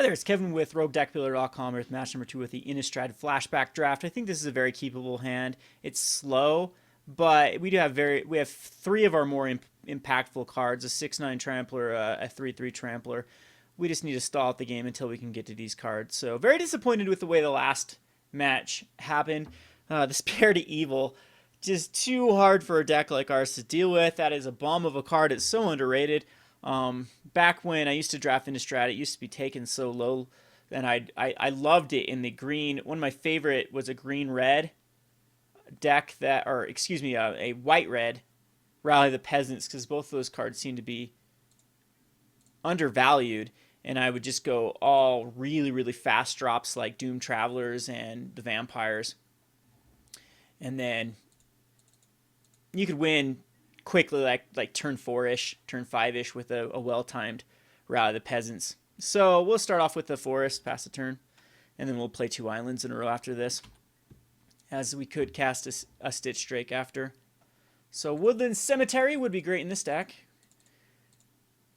Hi there, it's Kevin with RogueDeckBuilder.com with match number 2 with the Innistrad Flashback Draft. I think this is a very keepable hand. It's slow, but we have 3 of our more impactful cards: a 6/9 Trampler, a 3/3 Trampler. We just need to stall out the game until we can get to these cards. So very disappointed with the way the last match happened. The Spirit of Evil, just too hard for a deck like ours to deal with. That is a bomb of a card. It's so underrated. Back when I used to draft Innistrad, it used to be taken so low, and I loved it in the green. One of my favorite was a green-red deck that, or excuse me, a white-red Rally the Peasants, because both of those cards seem to be undervalued, and I would just go all really fast drops like Doom Travelers and the Vampires, and then you could win quickly, like turn 4-ish, turn 5-ish with a well-timed Rally the Peasants. So we'll start off with the Forest, pass the turn, and then we'll play 2 islands in a row after this, as we could cast a Stitch Drake after. So Woodland Cemetery would be great in this deck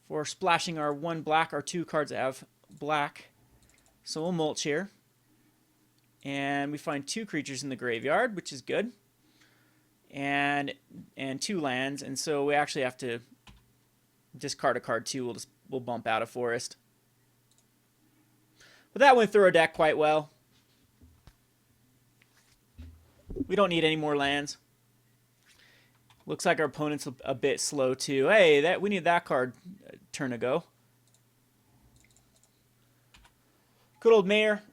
for splashing our 1 black. Our 2 cards have black. So we'll mulch here. And we find 2 creatures in the graveyard, which is good. And 2 lands, and so we actually have to discard a card too. We'll bump out a forest. But that went through our deck quite well. We don't need any more lands. Looks like our opponent's a bit slow too. Hey, we need that card a turn ago. Good old Mayor.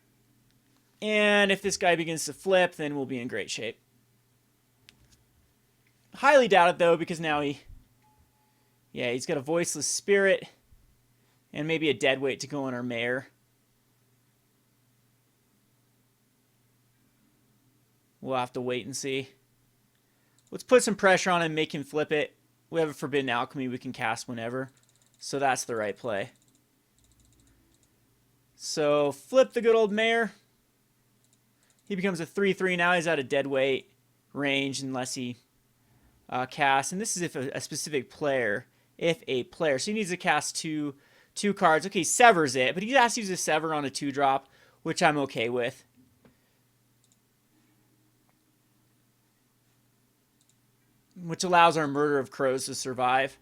And if this guy begins to flip, then we'll be in great shape. Highly doubt it though, because now he's got a Voiceless Spirit and maybe a Deadweight to go on our Mayor. We'll have to wait and see. Let's put some pressure on him and make him flip it. We have a Forbidden Alchemy we can cast whenever, so that's the right play. So flip the good old Mayor. He becomes a 3/3 now. He's out of Deadweight range unless he cast, and this is if a specific player, so he needs to cast two cards. Okay, severs it, but he has to use a sever on a 2-drop, which I'm okay with. Which allows our Murder of Crows to survive.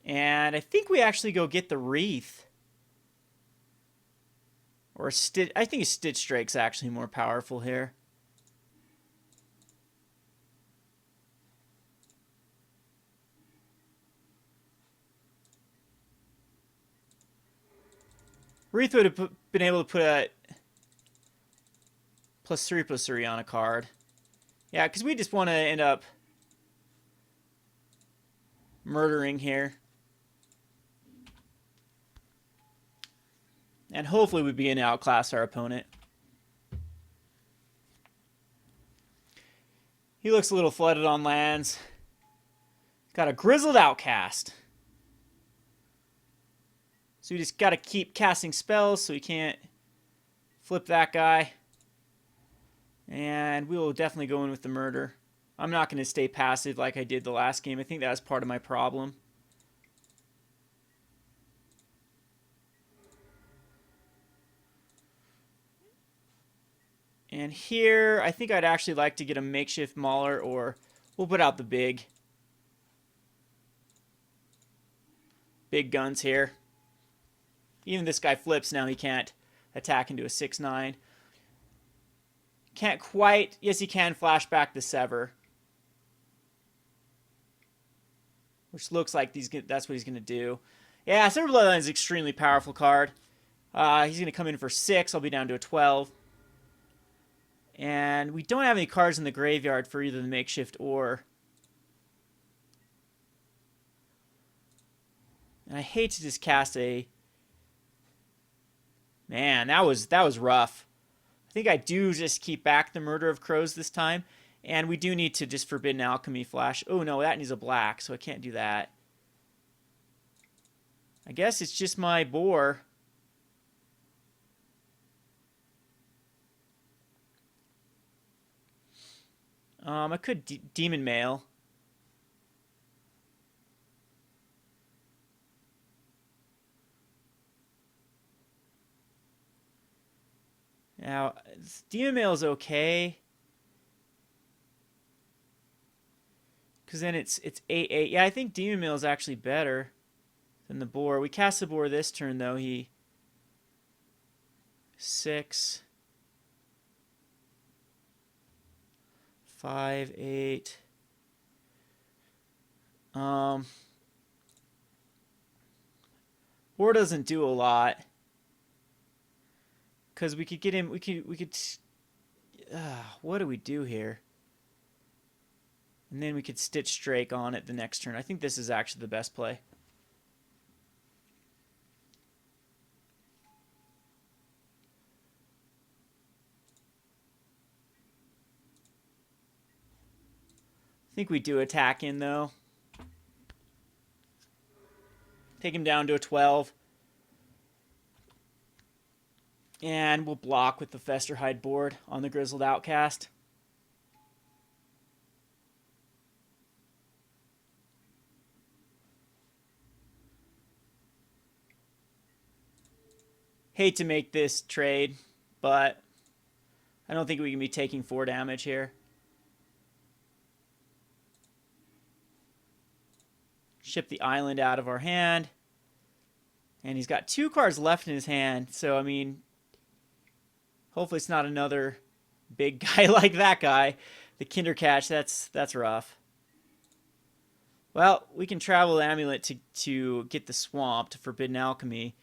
And I think we actually go get the Wreath. Or I think a Stitch Drake's actually more powerful here. Wreath would have been able to put a +3/+3 on a card. Yeah, because we just want to end up murdering here. And hopefully we begin to outclass our opponent. He looks a little flooded on lands. Got a Grizzled Outcast. So we just got to keep casting spells so he can't flip that guy. And we will definitely go in with the murder. I'm not going to stay passive like I did the last game. I think that was part of my problem. And here, I think I'd actually like to get a makeshift Mauler, or we'll put out the big guns here. Even this guy flips now, he can't attack into a 6/9. Can't quite. Yes, he can flashback the Sever, which looks like that's what he's going to do. Yeah, Sever Bloodline is an extremely powerful card. He's going to come in for 6. I'll be down to a 12. And we don't have any cards in the graveyard for either the makeshift or... And I hate to just cast a... Man, that was rough. I think I do just keep back the Murder of Crows this time. And we do need to just Forbidden Alchemy flash. Oh no, that needs a black, so I can't do that. I guess it's just my boar. I could Demon Mail. Now, Demon Mail is okay. Because then it's 8/8. Yeah, I think Demon Mail is actually better than the boar. We cast the boar this turn, though. He 6, 5, 8. Boar doesn't do a lot. Because we could get him. We could. What do we do here? And then we could Stitch Drake on it the next turn. I think this is actually the best play. I think we do attack in, though. Take him down to a 12. And we'll block with the Festerhide board on the Grizzled Outcast. Hate to make this trade, but I don't think we can be taking 4 damage here. Ship the island out of our hand. And he's got 2 cards left in his hand, so I mean, hopefully it's not another big guy like that guy. The Kindercatch, that's rough. Well, we can travel the Amulet to get the Swamp to Forbidden Alchemy.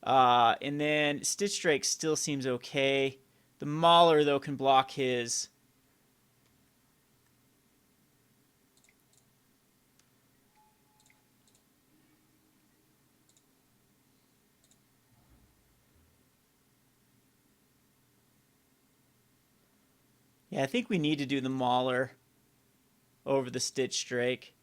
And then Stitch Drake still seems okay. The Mauler, though, can block his. Yeah, I think we need to do the Mauler over the Stitch Drake.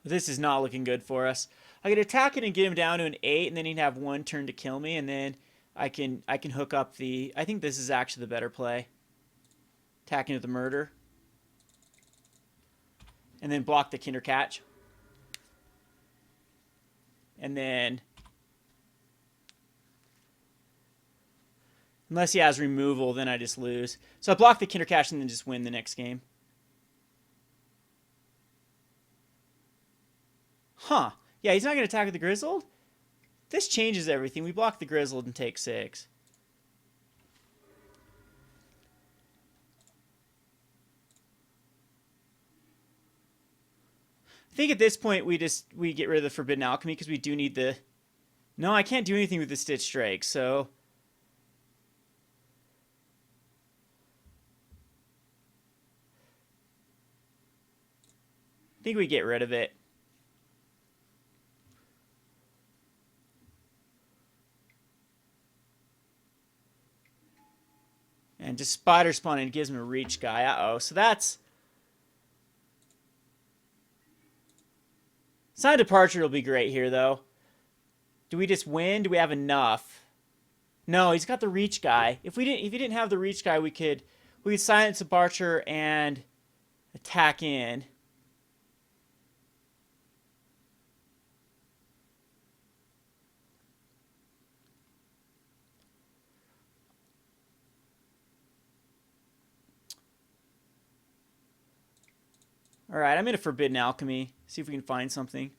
This is not looking good for us. I could attack it and get him down to an 8, and then he'd have 1 turn to kill me, and then I can hook up the. I think this is actually the better play. Attacking with the Murder, and then block the Kindercatch, and then unless he has removal, then I just lose. So I block the Kindercatch and then just win the next game. Huh. Yeah, he's not going to attack with the Grizzled? This changes everything. We block the Grizzled and take 6. I think at this point we get rid of the Forbidden Alchemy because we do need the... No, I can't do anything with the Stitch Drake, so... I think we get rid of it. And just Spider Spawn and gives him a reach guy. Uh-oh. So that's... Sign Departure will be great here, though. Do we just win? Do we have enough? No, he's got the reach guy. If he didn't have the reach guy, we could Silence Departure and attack in. Alright, I'm in a Forbidden Alchemy. See if we can find something.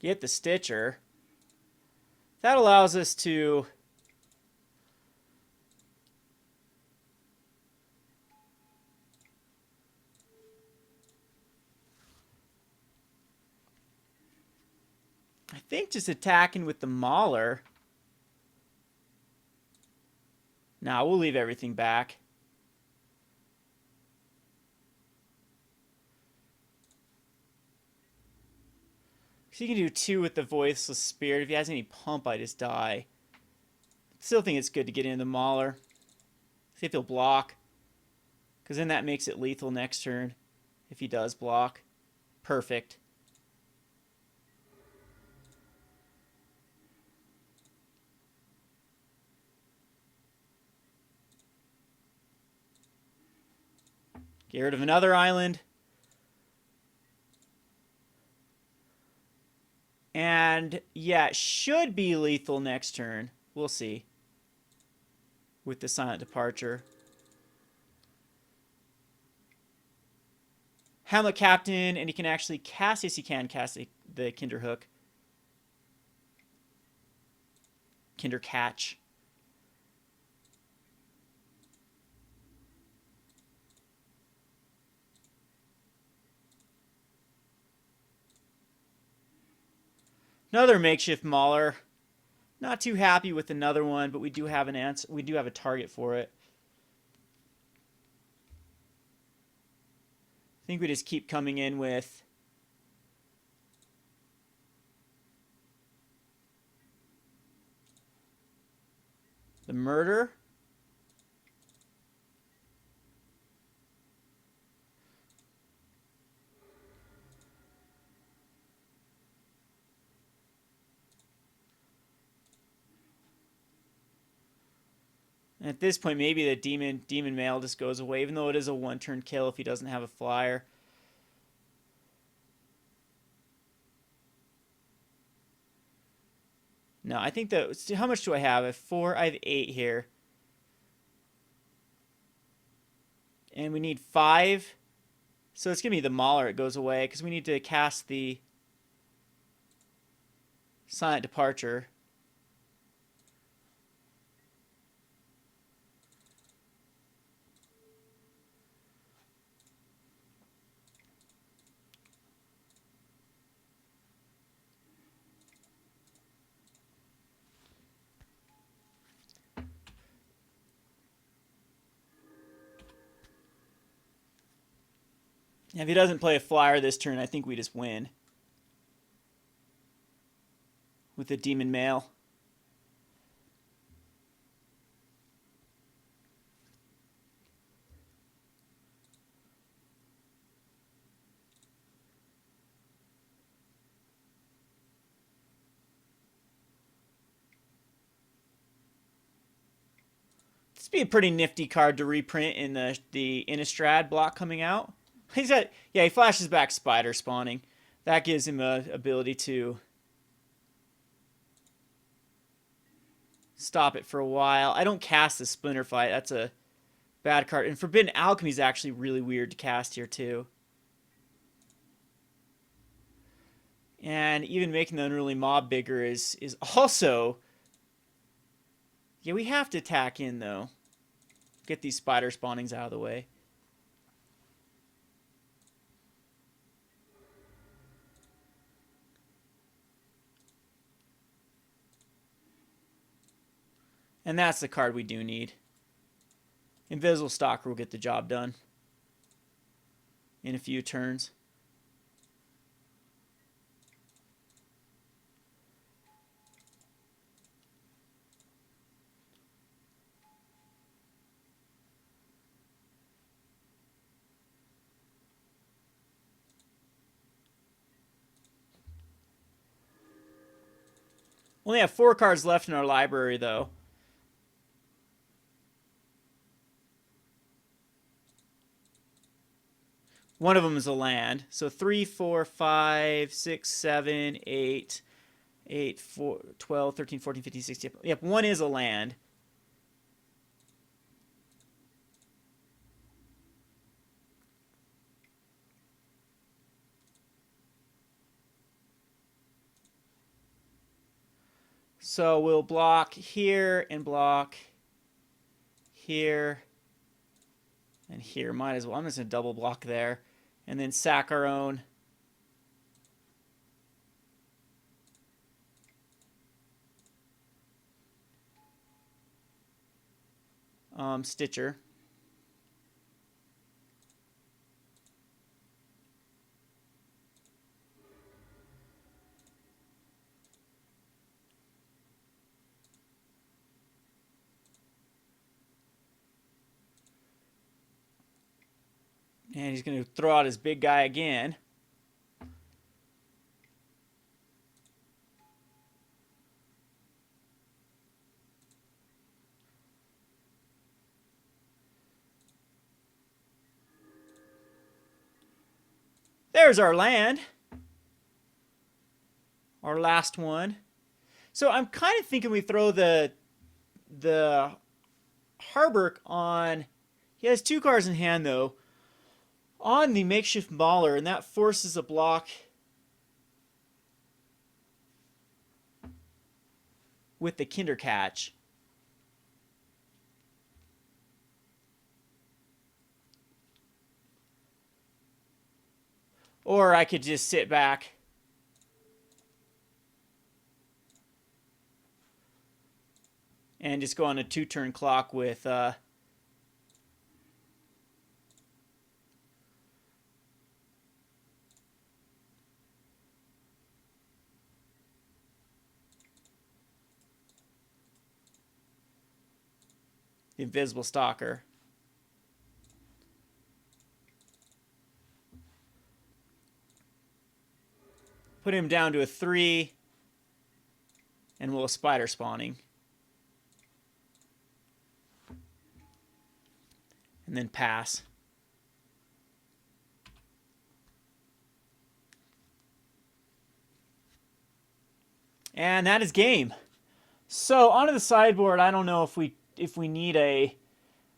Get the Stitcher. That allows us to... I think just attacking with the Mauler. Nah, we'll leave everything back. So you can do 2 with the Voiceless Spirit. If he has any pump, I just die. Still think it's good to get into the Mauler. See if he'll block. Because then that makes it lethal next turn. If he does block. Perfect. Get rid of another island. And yeah, it should be lethal next turn. We'll see. With the Silent Departure. Hamlet Captain, and he can actually cast, yes he can cast the Kinderhook. Kinder Catch. Another makeshift Mauler. Not too happy with another one, but we do have an answer. We do have a target for it. I think we just keep coming in with the Murder. And at this point, maybe the Demon Mail just goes away, even though it is a one-turn kill if he doesn't have a flyer. No, I think that... How much do I have? I have 4. I have 8 here. And we need 5. So it's going to be the Mauler. It goes away because we need to cast the Silent Departure. If he doesn't play a flyer this turn, I think we just win. With the Demon Mail. This would be a pretty nifty card to reprint in the Innistrad block coming out. He's got, yeah, he flashes back Spider spawning. That gives him a ability to stop it for a while. I don't cast the Splinter Fight. That's a bad card. And Forbidden Alchemy is actually really weird to cast here too. And even making the Unruly Mob bigger is also... Yeah, we have to attack in though. Get these spider spawnings out of the way. And that's the card we do need. Invisible Stalker will get the job done in a few turns. We only have 4 cards left in our library, though. One of them is a land. So 3, 4, 5, 6, 7, 8, 8, 4, 12, 13, 14, 15, 16. Yep, one is a land. So we'll block here and block here and here. Might as well. I'm just going to double block there. And then sack our own. Stitcher. And he's going to throw out his big guy again. There's our land. our last one. So I'm kind of thinking we throw the Harburg on. He has 2 cards in hand though. On the Makeshift Mauler, and that forces a block with the Kindercatch. Or I could just sit back and just go on a 2-turn clock with the Invisible Stalker. Put him down to a 3, and we'll Spider Spawning. And then pass. And that is game. So onto the sideboard, I don't know if we need a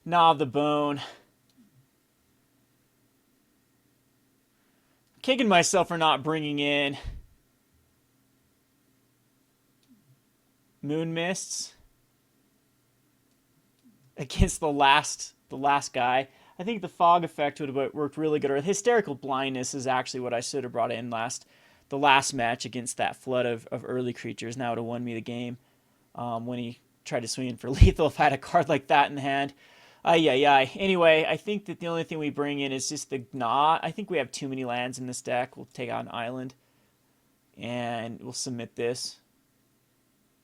Gnaw of the Bone. Kicking myself for not bringing in Moon Mists against the last guy. I think the Fog effect would have worked really good. Or Hysterical Blindness is actually what I should have brought in the last match against that flood of early creatures. Now it would have won me the game when he tried to swing in for lethal if I had a card like that in the hand. Anyway, I think that the only thing we bring in is just the Gnaw. I think we have too many lands in this deck. We'll take out an island. And we'll submit this.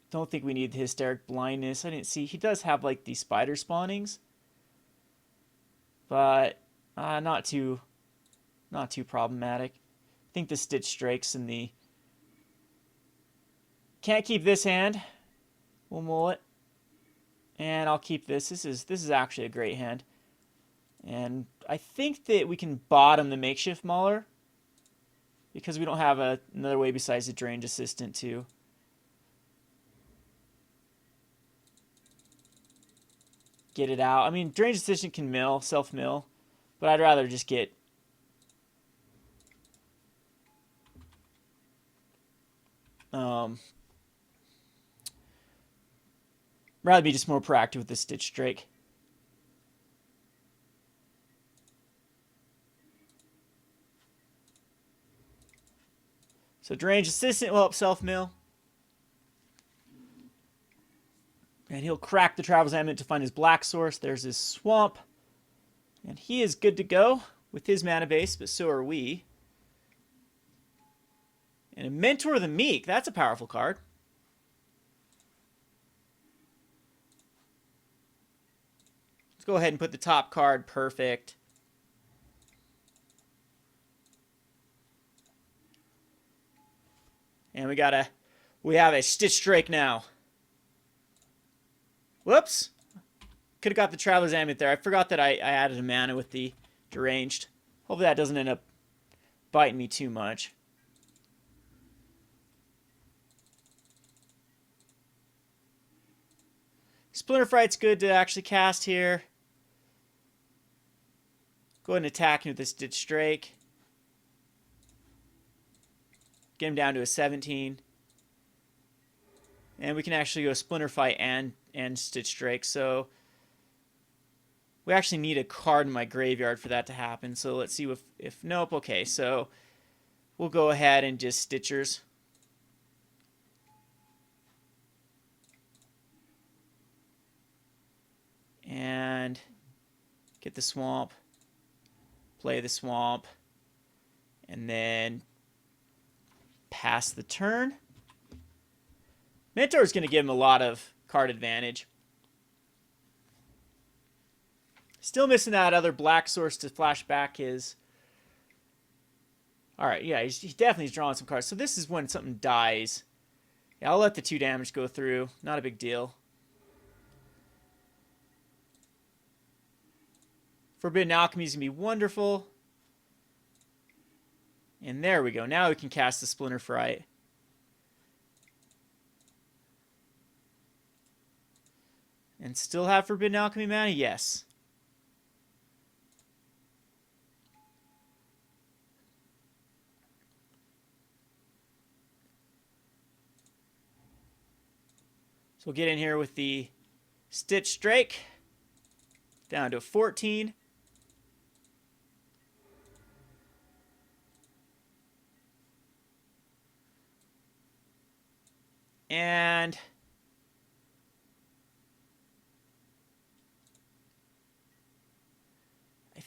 Don't think we need the Hysteric Blindness. I didn't see. He does have like the Spider Spawnings. But not too problematic. I think the Stitch Drake's in the... Can't keep this hand. We'll mull it. And I'll keep this. This is actually a great hand. And I think that we can bottom the Makeshift Mauler, because we don't have another way besides the Drained Assistant to get it out. I mean, Drained Assistant can mill, self-mill, but I'd rather just get rather be just more proactive with the Stitch Drake. So Drained Assistant will help self-mill. And he'll crack the Traveler's Amulet to find his black source. There's his swamp. And he is good to go with his mana base, but so are we. And a Mentor of the Meek. That's a powerful card. Let's go ahead and put the top card. Perfect. And we have a Stitch Drake now. Whoops. Could have got the Traveler's Amulet there. I forgot that I added a mana with the Deranged. Hopefully that doesn't end up biting me too much. Splinter Fright's good to actually cast here. Go ahead and attack him with this Stitch Drake. Get him down to a 17. And we can actually go Splinter Fight and Stitch Drake. So we actually need a card in my graveyard for that to happen. So let's see if nope. Okay, so we'll go ahead and just Stitchers. And get the swamp. Play the swamp. And then pass the turn. Mentor is going to give him a lot of card advantage. Still missing that other black source to flash back his... Alright, yeah, he definitely is drawing some cards. So this is when something dies. Yeah, I'll let the 2 damage go through. Not a big deal. Forbidden Alchemy is going to be wonderful. And there we go. Now we can cast the Splinter Fright. And still have Forbidden Alchemy mana? Yes. So we'll get in here with the Stitch Drake. Down to 14. And I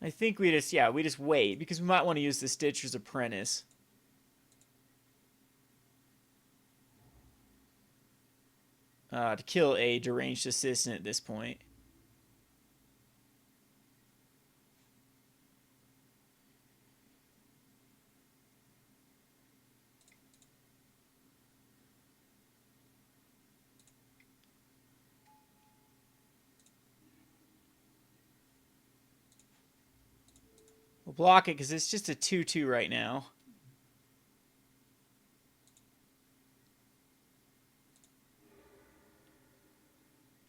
think we just wait, because we might want to use the Stitcher's Apprentice. To kill a deranged assistant at this point. We'll block it because it's just a 2/2 right now.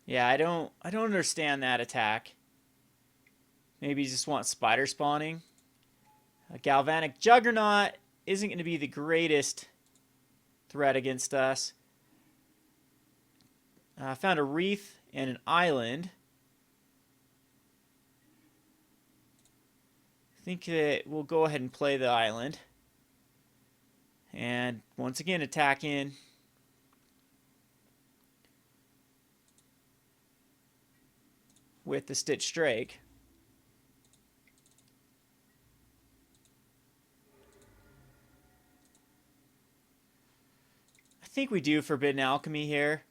Yeah, I don't understand that attack. Maybe you just want spider spawning. A Galvanic Juggernaut isn't going to be the greatest threat against us. I found a Wreath and an Island. I think that we'll go ahead and play the Island. And once again, attack in. With the Stitch Drake. I think we do Forbidden Alchemy here.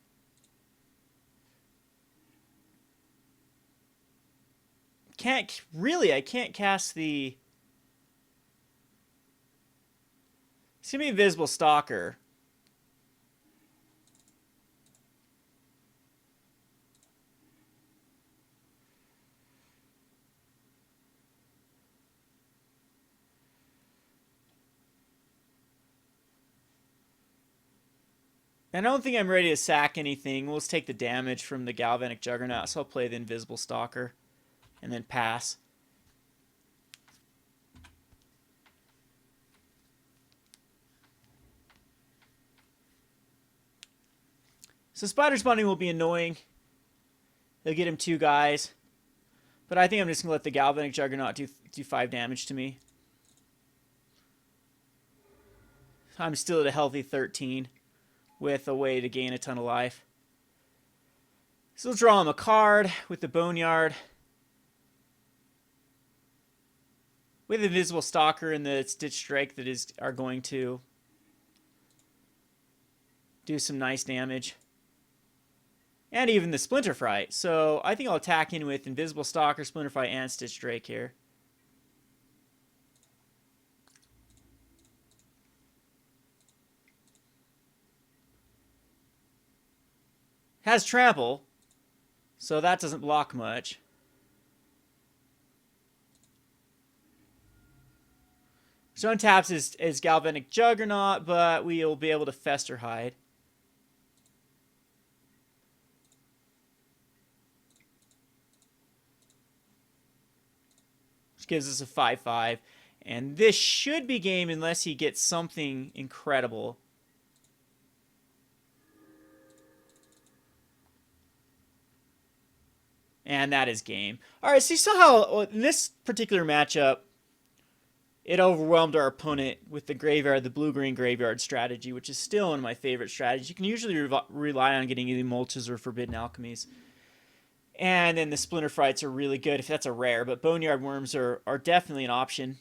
I can't cast the... It's going to be Invisible Stalker. I don't think I'm ready to sack anything. We'll just take the damage from the Galvanic Juggernaut, so I'll play the Invisible Stalker and then pass. So Spider Spawning will be annoying. They'll get him 2 guys. But I think I'm just going to let the Galvanic Juggernaut do 5 damage to me. I'm still at a healthy 13. With a way to gain a ton of life. So we'll draw him a card with the Boneyard. With Invisible Stalker and the Stitch Drake that are going to do some nice damage. And even the Splinter Fright. So I think I'll attack in with Invisible Stalker, Splinter Fright, and Stitch Drake here. Has Trample, so that doesn't block much. So untaps is Galvanic Juggernaut, but we'll be able to Fester Hide. Which gives us a 5/5. And this should be game unless he gets something incredible. And that is game. All right, so you saw how in this particular matchup, it overwhelmed our opponent with the blue-green graveyard strategy, which is still one of my favorite strategies. You can usually rely on getting either Mulches or Forbidden Alchemies. And then the Splinter Frights are really good if that's a rare, but Boneyard Worms are definitely an option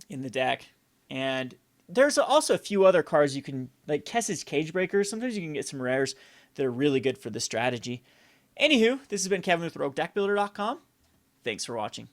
in the deck. And there's also a few other cards you can, like Kess's Cagebreaker. Sometimes you can get some rares that are really good for the strategy. Anywho, this has been Kevin with RogueDeckBuilder.com. Thanks for watching.